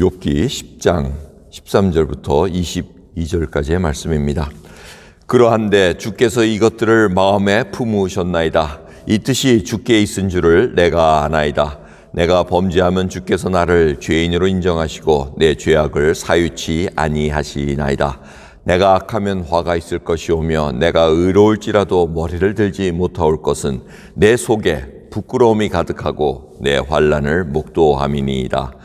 욥기 10장 13절부터 22절까지의 말씀입니다. 그러한데 주께서 이것들을 마음에 품으셨나이다. 이 뜻이 주께 있은 줄을 내가 아나이다. 내가 범죄하면 주께서 나를 죄인으로 인정하시고 내 죄악을 사유치 아니하시나이다. 내가 악하면 화가 있을 것이오며 내가 의로울지라도 머리를 들지 못하올 것은 내 속에 부끄러움이 가득하고 내 환난을 목도함이니이다.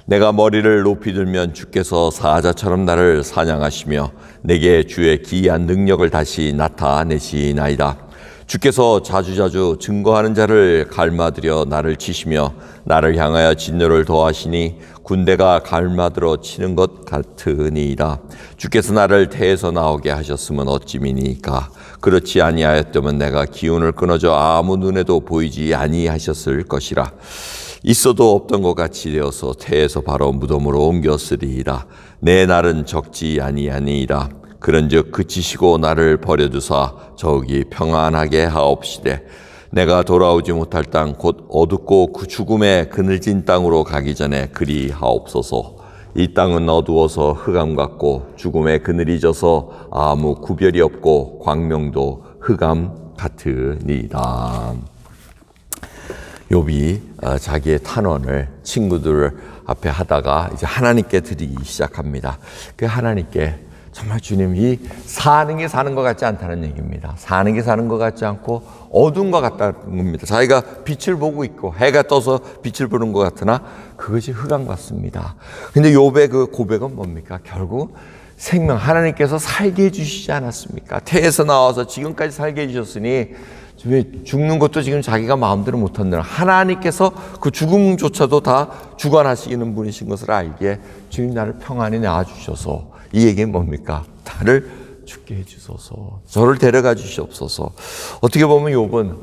내가 머리를 높이 들면 주께서 사자처럼 나를 사냥하시며 내게 주의 기이한 능력을 다시 나타내시나이다. 주께서 자주자주 증거하는 자를 갈마들여 나를 치시며 나를 향하여 진노를 더하시니 군대가 갈마들어 치는 것 같으니이다. 주께서 나를 태에서 나오게 하셨으면 어찌미니까. 그렇지 아니하였다면 내가 기운을 끊어져 아무 눈에도 보이지 아니하셨을 것이라. 있어도 없던 것 같이 되어서 태에서 바로 무덤으로 옮겼으리이다. 내 날은 적지 아니하니이다. 그런즉 그치시고 나를 버려두사 저기 평안하게 하옵시되 내가 돌아오지 못할 땅 곧 어둡고 그 죽음의 그늘진 땅으로 가기 전에 그리 하옵소서. 이 땅은 어두워서 흑암 같고 죽음의 그늘이 져서 아무 구별이 없고 광명도 흑암 같으니이다. 욥이 자기의 탄원을 친구들 앞에 하다가 이제 하나님께 드리기 시작합니다. 그 하나님께 정말 주님이 사는 게 사는 것 같지 않다는 얘기입니다. 사는 게 사는 것 같지 않고 어두운 것 같다는 겁니다. 자기가 빛을 보고 있고 해가 떠서 빛을 보는 것 같으나 그것이 흑암 같습니다. 근데 욥의 그 고백은 뭡니까? 결국 생명, 하나님께서 살게 해주시지 않았습니까? 태에서 나와서 지금까지 살게 해주셨으니 죽는 것도 지금 자기가 마음대로 못한다. 하나님께서 그 죽음조차도 다 주관하시는 분이신 것을 알기에 주님 나를 평안히 낳아주셔서 이 얘기는 뭡니까? 나를 죽게 해주소서. 저를 데려가 주시옵소서. 어떻게 보면 욥은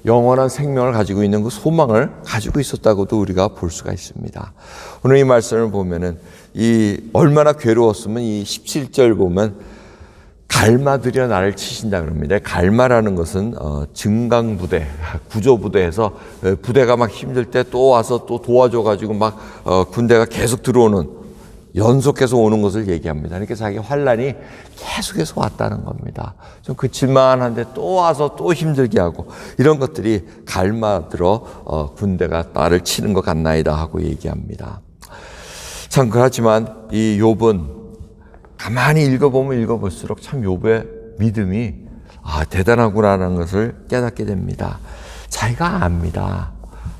영원한 생명을 가지고 있는 그 소망을 가지고 있었다고도 우리가 볼 수가 있습니다. 오늘 이 말씀을 보면은 이 얼마나 괴로웠으면 이 17절 보면 갈마들여 나를 치신다 그럽니다. 갈마라는 것은 증강부대, 구조부대에서 부대가 막 힘들 때 또 와서 또 도와줘가지고 막 군대가 계속 들어오는 연속해서 오는 것을 얘기합니다. 그러니까 자기 환란이 계속해서 왔다는 겁니다. 좀 그칠만한데 또 와서 또 힘들게 하고 이런 것들이 갈마들어 군대가 나를 치는 것 같나이다 하고 얘기합니다. 참 그렇지만 이 욥은 가만히 읽어보면 읽어볼수록 참 욥의 믿음이 대단하구나라는 것을 깨닫게 됩니다. 자기가 압니다.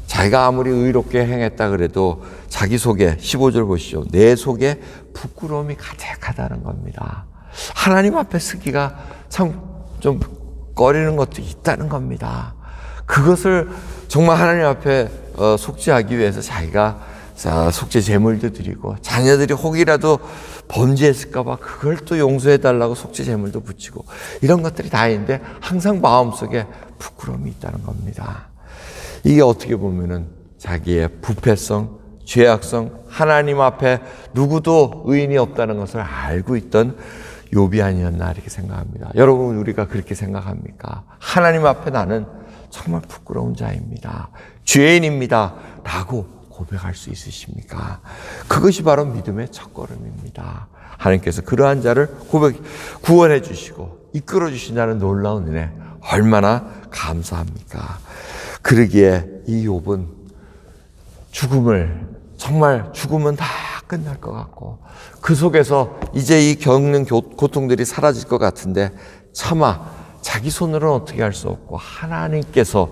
자기가 아무리 의롭게 행했다 그래도 자기 속에 15절 보시죠. 내 속에 부끄러움이 가득하다는 겁니다. 하나님 앞에 서기가 참 좀 꺼리는 것도 있다는 겁니다. 그것을 정말 하나님 앞에 속죄하기 위해서 자기가 속죄 제물도 드리고 자녀들이 혹이라도 범죄했을까 봐 그걸 또 용서해달라고 속죄 제물도 붙이고 이런 것들이 다 있는데 항상 마음속에 부끄러움이 있다는 겁니다. 이게 어떻게 보면은 자기의 부패성, 죄악성, 하나님 앞에 누구도 의인이 없다는 것을 알고 있던 욥이 아니었나 이렇게 생각합니다. 여러분 우리가 그렇게 생각합니까? 하나님 앞에 나는 정말 부끄러운 자입니다. 죄인입니다. 라고 고백할 수 있으십니까? 그것이 바로 믿음의 첫걸음입니다. 하나님께서 그러한 자를 구원해 주시고 이끌어 주신다는 놀라운 은혜 얼마나 감사합니까? 그러기에 이 욥은 죽음은 다 끝날 것 같고 그 속에서 이제 이 겪는 고통들이 사라질 것 같은데 차마 자기 손으로는 어떻게 할 수 없고 하나님께서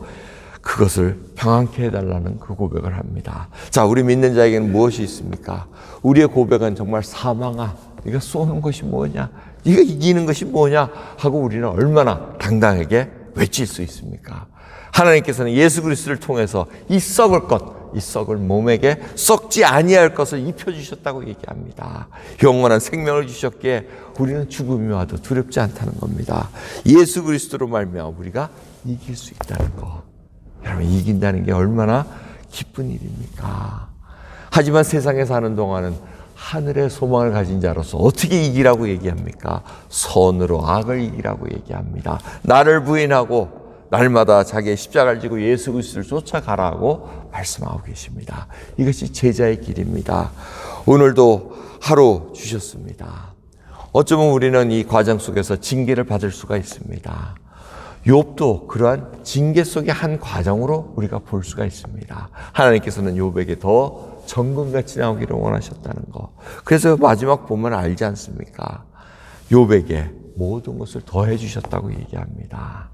그것을 평안케 해달라는 그 고백을 합니다. 자, 우리 믿는 자에게는 무엇이 있습니까? 우리의 고백은 정말 사망아, 네가 쏘는 것이 뭐냐? 네가 이기는 것이 뭐냐? 하고 우리는 얼마나 당당하게 외칠 수 있습니까? 하나님께서는 예수 그리스도를 통해서 이 썩을 몸에게 썩지 아니할 것을 입혀주셨다고 얘기합니다. 영원한 생명을 주셨기에 우리는 죽음이 와도 두렵지 않다는 겁니다. 예수 그리스도로 말미암아 우리가 이길 수 있다는 것. 여러분 이긴다는 게 얼마나 기쁜 일입니까? 하지만 세상에 사는 동안은 하늘의 소망을 가진 자로서 어떻게 이기라고 얘기합니까? 선으로 악을 이기라고 얘기합니다. 나를 부인하고 날마다 자기의 십자가를 지고 예수 그리스도를 쫓아가라고 말씀하고 계십니다. 이것이 제자의 길입니다. 오늘도 하루 주셨습니다. 어쩌면 우리는 이 과정 속에서 징계를 받을 수가 있습니다. 욥도 그러한 징계 속의 한 과정으로 우리가 볼 수가 있습니다. 하나님께서는 욥에게 더 정금같이 나오기를 원하셨다는 거. 그래서 마지막 보면 알지 않습니까? 욥에게 모든 것을 더해 주셨다고 얘기합니다.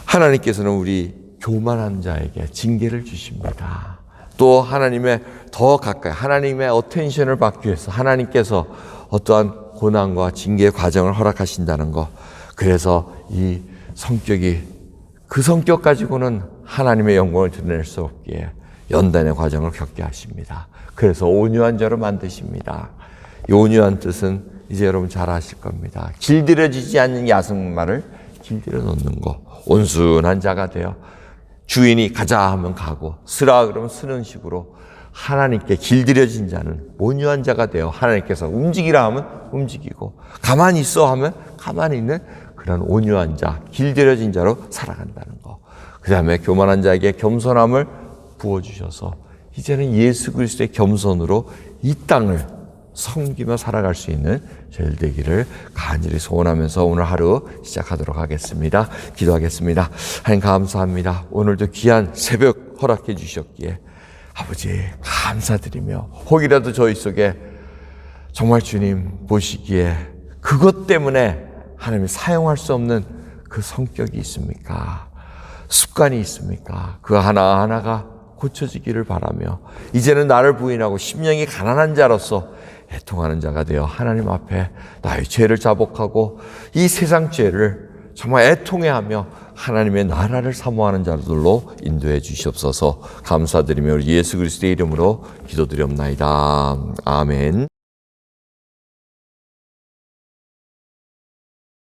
하나님께서는 우리 교만한 자에게 징계를 주십니다. 또 하나님의 더 가까이 하나님의 어텐션을 받기 위해서 하나님께서 어떠한 고난과 징계의 과정을 허락하신다는 것. 그래서 이 성격이 그 성격 가지고는 하나님의 영광을 드러낼 수 없기에 연단의 과정을 겪게 하십니다. 그래서 온유한 자로 만드십니다. 이 온유한 뜻은 이제 여러분 잘 아실 겁니다. 길들여지지 않는 야생마를 길들여 놓는 거. 온순한 자가 되어 주인이 가자 하면 가고 쓰라 그러면 쓰는 식으로 하나님께 길들여진 자는 온유한 자가 되어 하나님께서 움직이라 하면 움직이고 가만히 있어 하면 가만히 있는 그런 온유한 자, 길들여진 자로 살아간다는 거. 그 다음에 교만한 자에게 겸손함을 부어주셔서 이제는 예수 그리스도의 겸손으로 이 땅을 섬기며 살아갈 수 있는 저희들 되기를 간절히 소원하면서 오늘 하루 시작하도록 하겠습니다. 기도하겠습니다. 하나님 감사합니다. 오늘도 귀한 새벽 허락해 주셨기에 아버지 감사드리며 혹이라도 저희 속에 정말 주님 보시기에 그것 때문에 하나님이 사용할 수 없는 그 성격이 있습니까? 습관이 있습니까? 그 하나하나가 고쳐지기를 바라며 이제는 나를 부인하고 심령이 가난한 자로서 애통하는 자가 되어 하나님 앞에 나의 죄를 자복하고 이 세상 죄를 정말 애통해하며 하나님의 나라를 사모하는 자들로 인도해 주시옵소서. 감사드리며 우리 예수 그리스도의 이름으로 기도드리옵나이다. 아멘.